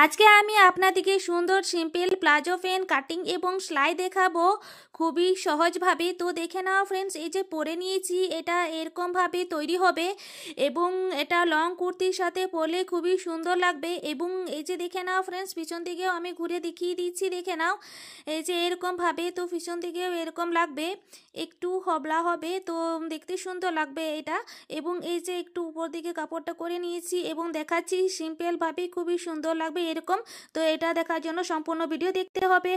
আজকে আমি আপনাদেরকে সুন্দর সিম্পল প্লাজো প্যান্ট কাটিং এবং সেলাই দেখাবো খুবই সহজভাবে। তো দেখে নাও ফ্রেন্ডস, এই যে পরে নিয়েছি এটা এরকম ভাবে তৈরি হবে এবং এটা লং কুর্তির সাথে পরলে খুবই সুন্দর লাগবে। এবং এই যে দেখে নাও ফ্রেন্ডস, পিছন দিকেও আমি ঘুরে দেখিয়ে দিচ্ছি, দেখে নাও এই যে এরকম ভাবে। তো পিছন দিকেও এরকম লাগবে, একটু হবলা হবে, তো দেখতে সুন্দর লাগবে এটা। এবং এই যে একটু উপর দিকে কাপড়টা করে নিয়েছি এবং দেখাচ্ছি সিম্পল ভাবে, খুবই সুন্দর লাগবে এরকম। তো এটা দেখার জন্য সম্পূর্ণ ভিডিও দেখতে হবে।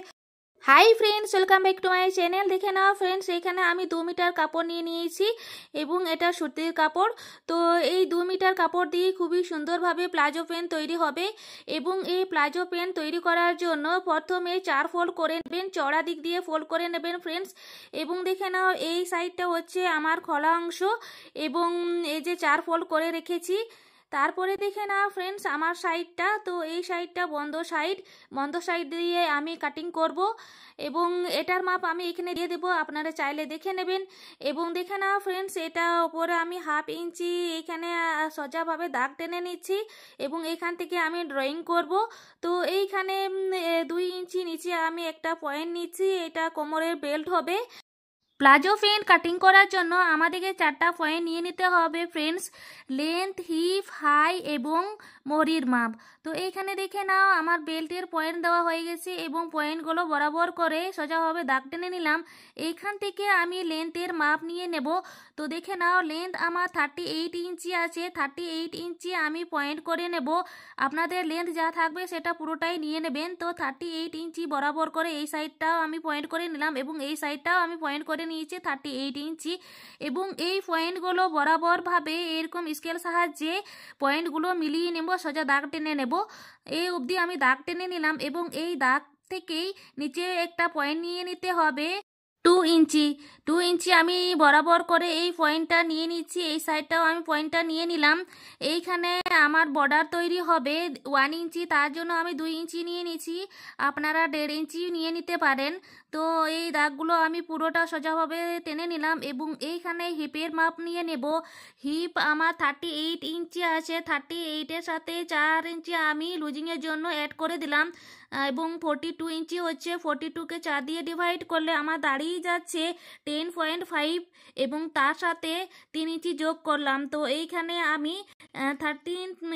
Hi friends, welcome back to my channel. দেখে নাও ফ্রেন্ডস, এখানে আমি 2 মিটার কাপড় নিয়ে নিয়েছি এবং এটা সুতির কাপড়। তো এই 2 মিটার কাপড় দিয়ে খুবই সুন্দরভাবে প্লাজো প্যান্ট তৈরি হবে। এবং এই প্লাজো প্যান্ট তৈরি করার জন্য প্রথমে 4 ফোল্ড করে নেবেন, চড়া দিক দিয়ে ফোল্ড করে নেবেন ফ্রেন্ডস। এবং দেখে নাও এই সাইডটা হচ্ছে আমার খোলা অংশ এবং এই যে 4 ফোল্ড করে রেখেছি। তারপরে দেখে নাও ফ্রেন্ডস আমার সাইডটা, তো এই সাইডটা বন্ধ সাইড দিয়ে আমি কাটিং করব এবং এটার মাপ আমি এখানে দিয়ে দেবো, আপনারা চাইলে দেখে নেবেন। এবং দেখে নাও ফ্রেন্ডস, এটা উপরে আমি 1/2 ইঞ্চি এখানে সোজাভাবে দাগ টেনে নিচ্ছি এবং এখান থেকে আমি ড্রয়িং করব। তো এইখানে 2 ইঞ্চি নিচে আমি একটা পয়েন্ট নিচ্ছি, এটা কোমরের বেল্ট হবে। প্লাজো প্যান্ট কাটিং করার জন্য আমাদেরকে 4টা পয়েন্ট নিয়ে নিতে হবে ফ্রেন্ডস, লেন্থ, হিপ, হাই এবং মহরির মাপ। তো এইখানে দেখে নাও আমার বেল্টের পয়েন্ট দেওয়া হয়ে গেছে এবং পয়েন্টগুলো বরাবর করে সোজাভাবে দাগ টেনে নিলাম। এইখান থেকে আমি লেন্থের মাপ নিয়ে নেব। তো দেখে নাও লেন্থ আমার 38 ইঞ্চি আছে, 38 ইঞ্চি আমি পয়েন্ট করে নেব। আপনাদের লেন্থ যা থাকবে সেটা পুরোটাই নিয়ে নেবেন। তো 38 ইঞ্চি বরাবর করে এই সাইডটাও আমি পয়েন্ট করে নিলাম এবং এই সাইডটাও আমি পয়েন্ট করে নিয়েছি 38 ইঞ্চি। এবং এই পয়েন্টগুলো বরাবরভাবে এরকম স্কেল সাহায্যে পয়েন্টগুলো মিলিয়ে নেব, সোজা দাগ টেনে নেব। এই অবধি আমি দাগ টেনে নিলাম এবং এই দাগ থেকেই নিচে একটা পয়েন্ট নিয়ে নিতে হবে 2 ইঞ্চি আমি বরাবর করে এই পয়েন্টটা নিয়ে নিচ্ছি। এই সাইডটাও আমি পয়েন্টটা নিয়ে নিলাম। এইখানে আমার বর্ডার তৈরি হবে 1 ইঞ্চি, তার জন্য আমি 2 ইঞ্চি নিয়ে নিচ্ছি, আপনারা 1.5 ইঞ্চি নিয়ে নিতে পারেন। তো এই দাগগুলো আমি পুরোটা সোজাভাবে টেনে নিলাম এবং এইখানে হিপের মাপ নিয়ে নেব। হিপ আমার 38 ইঞ্চি আছে, 38-এর সাথে 4 ইঞ্চি আমি লুজিংয়ের জন্য অ্যাড করে দিলাম এবং 42 ইঞ্চি হচ্ছে, 42কে 4 দিয়ে ডিভাইড করলে আমার দাঁড়িয়ে যাচ্ছে 10.5 এবং তার সাথে 3 ইঞ্চি যোগ করলাম। তো এইখানে আমি 13 ×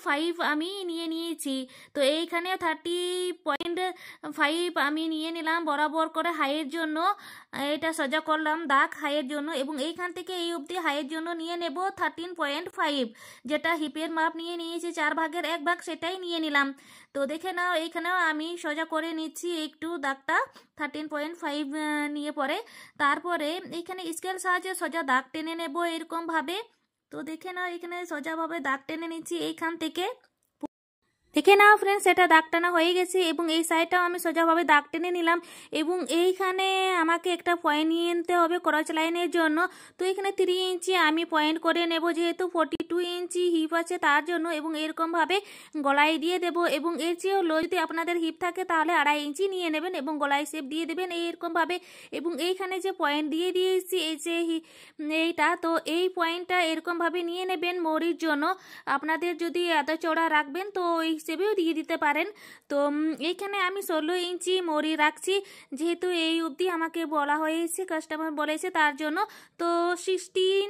5 আমি নিয়ে নিয়েছি। তো এইখানে 30.5 আমি নিয়ে নিলাম বরাবর করে হাইয়ের জন্য, এটা সোজা করলাম দাগ হাইয়ের জন্য। এবং এইখান থেকে এই অবধি হাইয়ের জন্য নিয়ে নেব 13.5, যেটা হিপের মাপ নিয়ে নিয়েছি 4 ভাগের 1 ভাগ, সেটাই নিয়ে নিলাম। তো দেখে নাও এইখানেও আমি সোজা করে নিচ্ছি একটু দাগটা 13.5 নিয়ে পরে। তারপরে এখানে স্কেল সাহায্যে সোজা দাগ টেনে নেব এরকম ভাবে। তো দেখে নাও এখানে সোজাভাবে দাগ টেনে নিচ্ছি এইখান থেকে। দেখে নাও ফ্রেন্ডস, এটা দাগ টানা হয়ে গেছে এবং এই সাইডটাও আমি সোজাভাবে দাগ টেনে নিলাম এবং এইখানে আমাকে একটা পয়েন্ট নিয়ে নিতে হবে ক্রস লাইনের জন্য। তো এখানে 3 ইঞ্চি আমি পয়েন্ট করে নেব, যেহেতু 42 ইঞ্চি হিপ আছে তার জন্য। এবং এরকমভাবে গলায় দিয়ে দেব এবং এর চেয়েও লো যদি আপনাদের হিপ থাকে তাহলে 2.5 ইঞ্চি নিয়ে নেবেন এবং গলায় শেপ দিয়ে দেবেন এইরকমভাবে। এবং এইখানে যে পয়েন্ট দিয়ে দিয়েছি এই যে এইটা, তো এই পয়েন্টটা এরকমভাবে নিয়ে নেবেন মহরির জন্য। আপনাদের যদি এত চড়া রাখবেন তো ওই হিসেবেও দিয়ে দিতে পারেন। তো এইখানে আমি 16 ইঞ্চি মহরি রাখছি, যেহেতু এই অবধি আমাকে বলা হয়েছে, কাস্টমার বলেছে তার জন্য। তো 16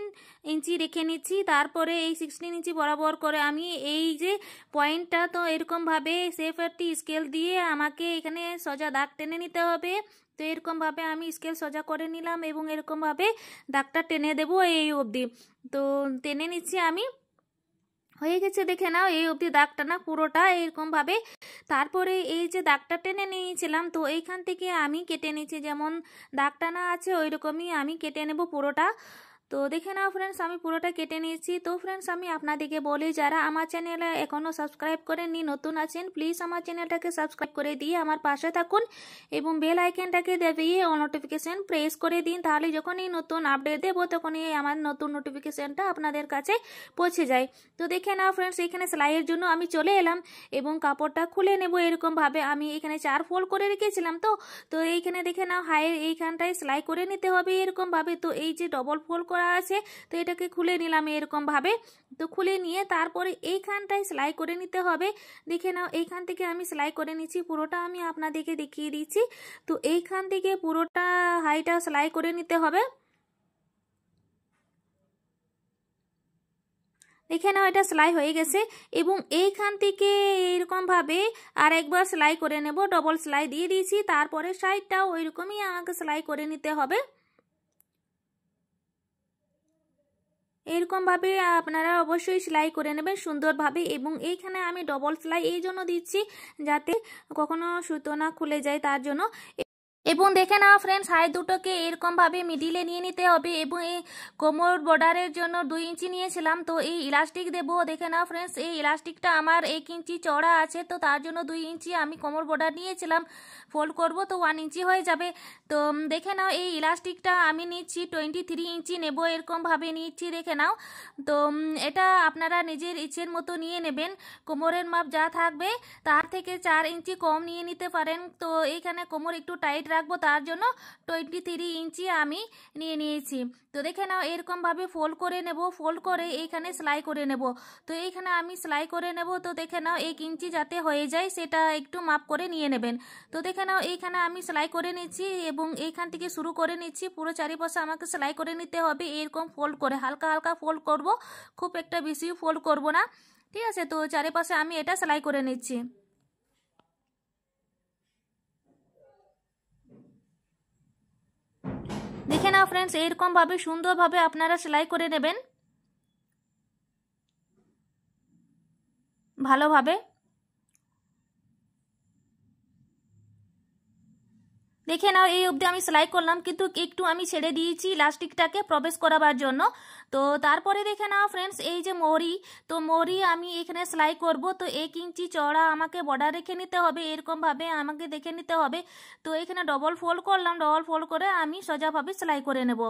ইঞ্চি রেখে নিচ্ছি। তারপরে এই 16 ইঞ্চি বরাবর করে আমি এই যে পয়েন্টটা, তো এরকমভাবে সেফ একটি স্কেল দিয়ে আমাকে এখানে সোজা দাগ টেনে নিতে হবে। তো এরকমভাবে আমি স্কেল সোজা করে নিলাম এবং এরকমভাবে দাগটা টেনে দেবো এই অবধি। তো টেনে নিচ্ছি আমি, হয়ে গেছে। দেখে নাও এই অবধি দাগ টানা পুরোটা এরকম ভাবে। তারপরে এই যে দাগটা টেনে নিয়েছিলাম, তো এইখান থেকে আমি কেটে নিচ্ছি, যেমন দাগ টানা আছে ওই রকমই আমি কেটে নেব পুরোটা। তো দেখে নাও ফ্রেন্ডস, আমি পুরোটা কেটে নিয়েছি। তো ফ্রেন্ডস, আমি আপনাদেরকে বলি, যারা আমার চ্যানেলে এখনও সাবস্ক্রাইব করেননি, নতুন আছেন, প্লিজ আমার চ্যানেলটাকে সাবস্ক্রাইব করে দিয়ে আমার পাশে থাকুন এবং বেল আইকনটাকে দিয়ে অল নোটিফিকেশন প্রেস করে দিন, তাহলে যখনই নতুন আপডেট দেবো তখনই আমার নতুন নোটিফিকেশনটা আপনাদের কাছে পৌঁছে যায়। তো দেখে নাও ফ্রেন্ডস, এখানে সেলাইয়ের জন্য আমি চলে এলাম এবং কাপড়টা খুলে নেব এরকমভাবে। আমি এখানে 4 ফোল্ড করে রেখেছিলাম, তো এইখানে দেখে নাও হাইয়ের এইখানটায় সেলাই করে নিতে হবে এরকমভাবে। তো এই যে ডবল ফোল্ড করা আছে। তো এটাকে খুলে নিলাম এরকমভাবে। তো খুলে নিয়ে তারপরে এইখানটায় সেলাই করে নিতে হবে। দেখে নাও এইখান থেকে আমি সেলাই করে নিচ্ছি, পুরোটা আমি আপনাদেরকে দেখিয়ে দিচ্ছি। তো এইখান থেকে পুরোটা হাইটা সেলাই করে নিতে হবে। দেখে নাও এটা সেলাই হয়ে গেছে এবং এইখান থেকে এইরকমভাবে আর একবার সেলাই করে নেব, ডবল সেলাই দিয়ে দিয়েছি। তারপরে সাইডটাও ওইরকমই আমাকে সেলাই করে নিতে হবে। এরকমভাবে আপনারা অবশ্যই সেলাই করে নেবেন সুন্দরভাবে। এবং এইখানে আমি ডবল সেলাই এই জন্য দিচ্ছি যাতে কখনো সুতো না খুলে যায়, তার জন্য। এবং দেখে নাও ফ্রেন্ডস, হাই দুটোকে এরকমভাবে মিডিলে নিয়ে নিতে হবে এবং এই কোমর বর্ডারের জন্য 2 ইঞ্চি নিয়েছিলাম। তো এই ইলাস্টিক দেবো। দেখে নাও ফ্রেন্ডস, এই ইলাস্টিকটা আমার 1 ইঞ্চি চওড়া আছে, তো তার জন্য 2 ইঞ্চি আমি কোমর বর্ডার নিয়েছিলাম। ফোল্ড করব তো 1 ইঞ্চি হয়ে যাবে। তো দেখে নাও এই ইলাস্টিকটা আমি নিচ্ছি 23 ইঞ্চি নেব, এরকমভাবে নিচ্ছি। দেখে নাও। তো এটা আপনারা নিজের ইচ্ছের মতো নিয়ে নেবেন। কোমরের মাপ যা থাকবে তার থেকে 4 ইঞ্চি কম নিয়ে নিতে পারেন। তো এইখানে কোমর একটু টাইট রাখবো, তার জন্য 23 ইঞ্চি আমি নিয়ে নিয়েছি। তো দেখে নাও এরকমভাবে ফোল্ড করে নেব, ফোল্ড করে এইখানে সেলাই করে নেব। তো এইখানে আমি সেলাই করে নেব। তো দেখে নাও 1 ইঞ্চি যাতে হয়ে যায় সেটা একটু মাপ করে নিয়ে নেবেন। তো দেখে নাও এইখানে আমি সেলাই করে নিচ্ছি এবং এইখান থেকে শুরু করে নিচ্ছি। পুরো চারিপাশে আমাকে সেলাই করে নিতে হবে এরকম ফোল্ড করে, হালকা হালকা ফোল্ড করব, খুব একটা বেশি ফোল্ড করব না। ঠিক আছে, তো চারিপাশে আমি এটা সেলাই করে নিচ্ছি। দেখে নাও ফ্রেন্ডস, এরকমভাবে সুন্দরভাবে আপনারা সেলাই করে নেবেন ভালোভাবে। দেখে নাও এই অবধি আমি সেলাই করলাম, কিন্তু একটু আমি ছেড়ে দিয়েছি ইলাস্টিকটাকে প্রবেশ করাবার জন্য। তো তারপরে দেখে নাও ফ্রেন্ডস, এই যে মোহরি, তো মোহরি আমি এখানে সেলাই করব। তো 1 ইঞ্চি চওড়া আমাকে বর্ডার রেখে নিতে হবে, এরকমভাবে আমাকে দেখে নিতে হবে। তো এখানে ডবল ফোল্ড করলাম, ডবল ফোল্ড করে আমি সোজাভাবে সেলাই করে নেব।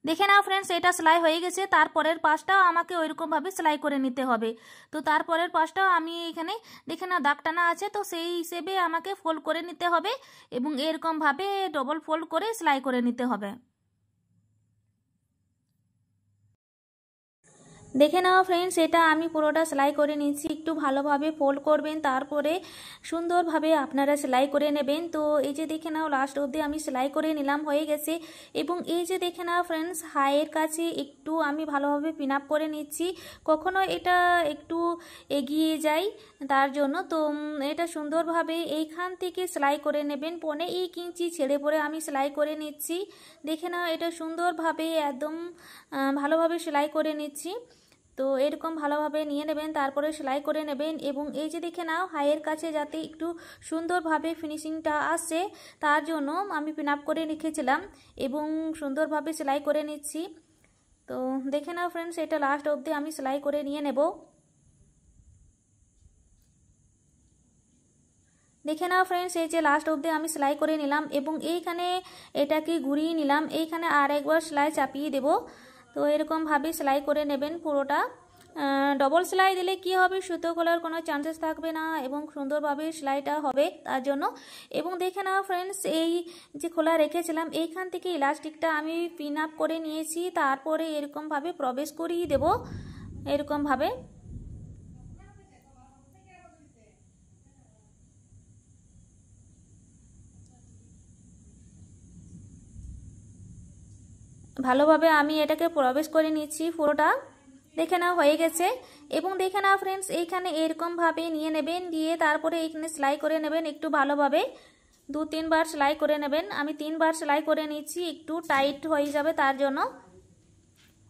দেখে নাও ফ্রেন্ডস, এটা সেলাই হয়ে গেছে। তারপরের পাশটাও আমাকে ওইরকমভাবে সেলাই করে নিতে হবে। তো তারপরের পাশটাও আমি এখানে দেখে নাও দাগ টানা আছে, তো সেই হিসেবে আমাকে ফোল্ড করে নিতে হবে এবং এরকমভাবে ডবল ফোল্ড করে সেলাই করে নিতে হবে। দেখে নাও ফ্রেন্ডস, এটা আমি পুরোটা সেলাই করে নিচ্ছি। একটু ভালোভাবে ফোল্ড করবেন, তারপরে সুন্দরভাবে আপনারা সেলাই করে নেবেন। তো এই যে দেখে নাও লাস্ট অবধি আমি সেলাই করে নিলাম, হয়ে গেছে। এবং এই যে দেখে নাও ফ্রেন্ডস, হাইয়ের কাছে একটু আমি ভালোভাবে পিন আপ করে নিচ্ছি, কখনো এটা একটু এগিয়ে যায় তার জন্য। তো এটা সুন্দরভাবে এইখান থেকে সেলাই করে নেবেন। 1.5 ইঞ্চি ছেড়ে পরে আমি সেলাই করে নিচ্ছি। দেখে নাও এটা সুন্দরভাবে একদম ভালোভাবে সেলাই করে নিচ্ছি। তো এরকম ভালোভাবে নিয়ে নেবেন, তারপরে সেলাই করে নেবেন। এবং এই যে দেখে নাও হাইয়ের কাছে যাতে একটু সুন্দরভাবে ফিনিশিংটা আসে তার জন্য আমি পিন আপ করে রেখেছিলাম এবং সুন্দরভাবে সেলাই করে নিচ্ছি। তো দেখে নাও ফ্রেন্ডস, এটা লাস্ট অবধি আমি সেলাই করে নিয়ে নেব। দেখে নাও ফ্রেন্ডস, এই যে লাস্ট অবধি আমি সেলাই করে নিলাম এবং এইখানে এটাকে ঘুরিয়ে নিলাম, এইখানে আর একবার সেলাই চাপিয়ে দেব। তো এরকমভাবে সেলাই করে নেবেন পুরোটা। ডবল সেলাই দিলে কি হবে, সুতো খোলার কোনো চান্সেস থাকবে না এবং সুন্দরভাবে সেলাইটা হবে তার জন্য। এবং দেখে নাও ফ্রেন্ডস, এই যে খোলা রেখেছিলাম এইখান থেকে ইলাস্টিকটা আমি পিন আপ করে নিয়েছি, তারপরে এরকমভাবে প্রবেশ করিয়ে দেব এরকমভাবে। ভালোভাবে আমি এটাকে প্রবেশ করে নিচ্ছি পুরোটা। দেখে নাও হয়ে গেছে। এবং দেখে নাও ফ্রেন্ডস, এইখানে এরকমভাবে নিয়ে নেবেন, দিয়ে তারপরে এইখানে সেলাই করে নেবেন একটু ভালোভাবে। 2-3 বার সেলাই করে নেবেন। আমি 3 বার সেলাই করে নিচ্ছি, একটু টাইট হয়ে যাবে তার জন্য।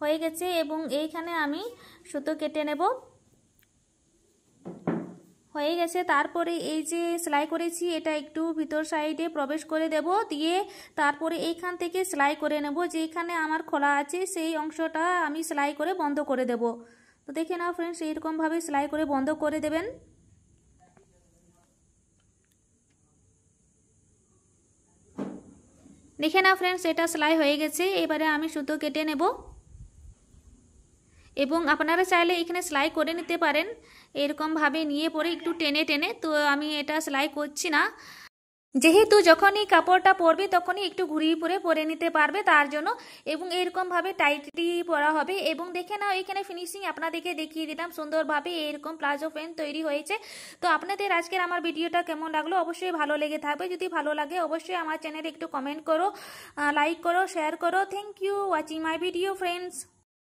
হয়ে গেছে এবং এইখানে আমি সুতো কেটে নেব। হয়ে গেছে। তারপরে এই যে সেলাই করেছি এটা একটু ভিতর সাইডে প্রবেশ করে দেব, দিয়ে তারপরে এইখান থেকে সেলাই করে নেব। যেখানে আমার খোলা আছে সেই অংশটা আমি সেলাই করে বন্ধ করে দেব। তো দেখে নাও ফ্রেন্ডস, এইরকমভাবে সেলাই করে বন্ধ করে দেবেন। দেখে নাও ফ্রেন্ডস, এটা সেলাই হয়ে গেছে। এবারে আমি সুতো কেটে নেব এবং আপনারা চাইলে এখানে সেলাই করে নিতে পারেন এরকমভাবে নিয়ে পরে একটু টেনে টেনে। তো আমি এটা সেলাই করছি না। যেহেতু যখনই কাপড়টা পরবে তখনই একটু ঘুরিয়ে পরে নিতে পারবে তার জন্য, এবং এরকমভাবে টাইটলি পরা হবে। এবং দেখে নাও এখানে ফিনিশিং আপনাদেরকে দেখিয়ে দিলাম, সুন্দরভাবে এরকম প্লাজো প্যান্ট তৈরি হয়েছে। তো আপনাদের আজকের আমার ভিডিওটা কেমন লাগলো অবশ্যই ভালো লেগে থাকবে, যদি ভালো লাগে অবশ্যই আমার চ্যানেলে একটু কমেন্ট করো, লাইক করো, শেয়ার করো। Thank you watching my video friends.